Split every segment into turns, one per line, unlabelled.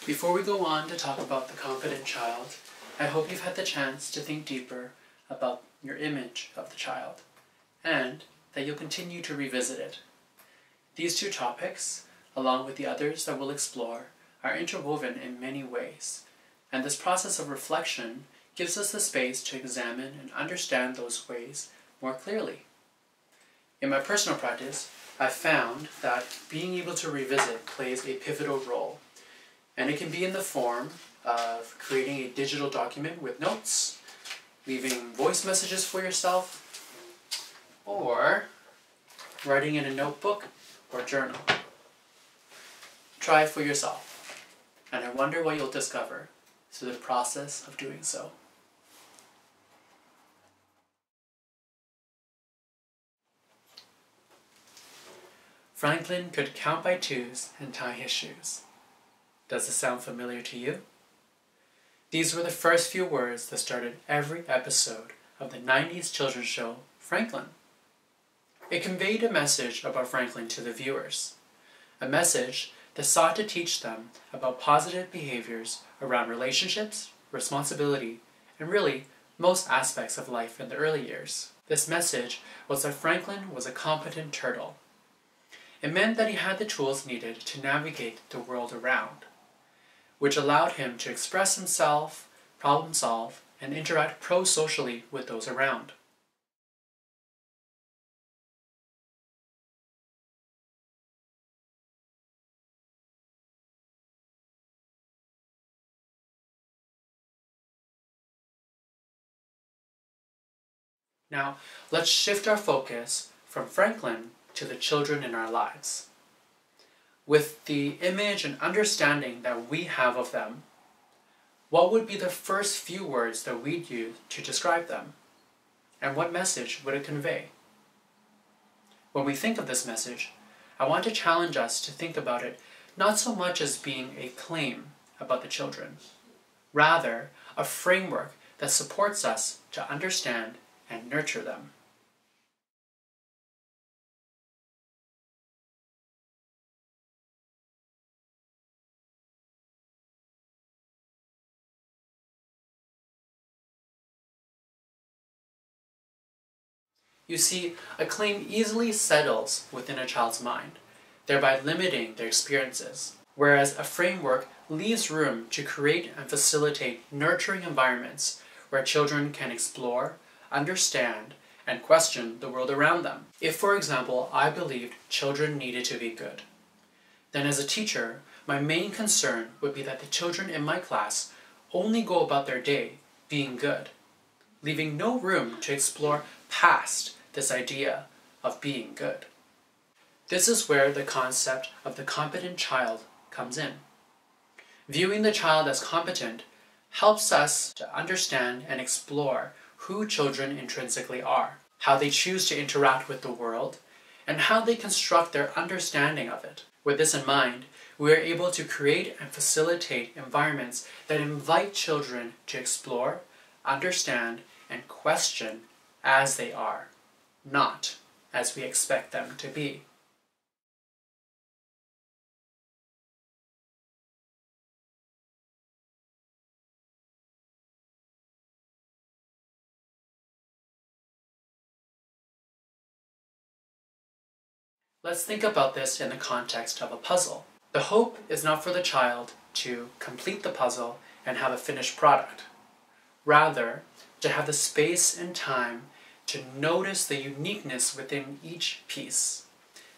Before we go on to talk about the competent child, I hope you've had the chance to think deeper about your image of the child, and that you'll continue to revisit it. These two topics, along with the others that we'll explore, are interwoven in many ways, and this process of reflection gives us the space to examine and understand those ways more clearly. In my personal practice, I've found that being able to revisit plays a pivotal role, and it can be in the form of creating a digital document with notes, leaving voice messages for yourself, or writing in a notebook or journal. Try it for yourself, and I wonder what you'll discover through the process of doing so. Franklin could count by twos and tie his shoes. Does this sound familiar to you? These were the first few words that started every episode of the 90s children's show, Franklin. It conveyed a message about Franklin to the viewers, a message that sought to teach them about positive behaviors around relationships, responsibility, and really most aspects of life in the early years. This message was that Franklin was a competent turtle. It meant that he had the tools needed to navigate the world around, which allowed him to express himself, problem solve, and interact pro-socially with those around. Now, let's shift our focus from Franklin to the children in our lives. With the image and understanding that we have of them, what would be the first few words that we'd use to describe them? And what message would it convey? When we think of this message, I want to challenge us to think about it not so much as being a claim about the children, rather a framework that supports us to understand and nurture them. You see, a claim easily settles within a child's mind, thereby limiting their experiences, whereas a framework leaves room to create and facilitate nurturing environments where children can explore, understand, and question the world around them. If, for example, I believed children needed to be good, then as a teacher, my main concern would be that the children in my class only go about their day being good, leaving no room to explore past this idea of being good. This is where the concept of the competent child comes in. Viewing the child as competent helps us to understand and explore who children intrinsically are, how they choose to interact with the world, and how they construct their understanding of it. With this in mind, we are able to create and facilitate environments that invite children to explore, understand, and question as they are, not as we expect them to be. Let's think about this in the context of a puzzle. The hope is not for the child to complete the puzzle and have a finished product. Rather, to have the space and time to notice the uniqueness within each piece,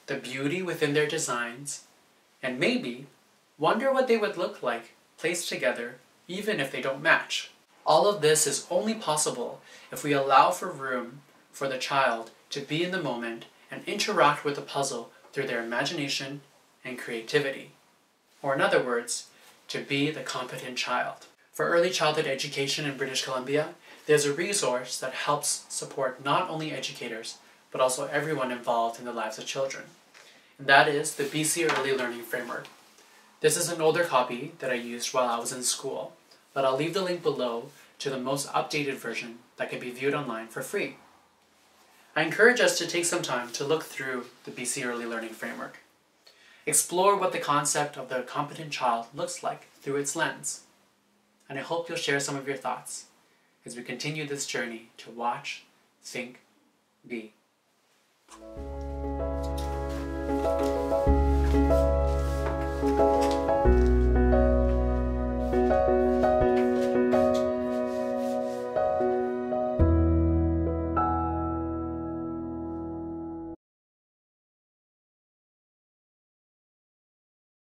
the beauty within their designs, and maybe wonder what they would look like placed together even if they don't match. All of this is only possible if we allow for room for the child to be in the moment and interact with the puzzle through their imagination and creativity. Or in other words, to be the competent child. For early childhood education in British Columbia, there's a resource that helps support not only educators, but also everyone involved in the lives of children. And that is the BC Early Learning Framework. This is an older copy that I used while I was in school, but I'll leave the link below to the most updated version that can be viewed online for free. I encourage us to take some time to look through the BC Early Learning Framework. Explore what the concept of the competent child looks like through its lens. And I hope you'll share some of your thoughts as we continue this journey to watch, think, be.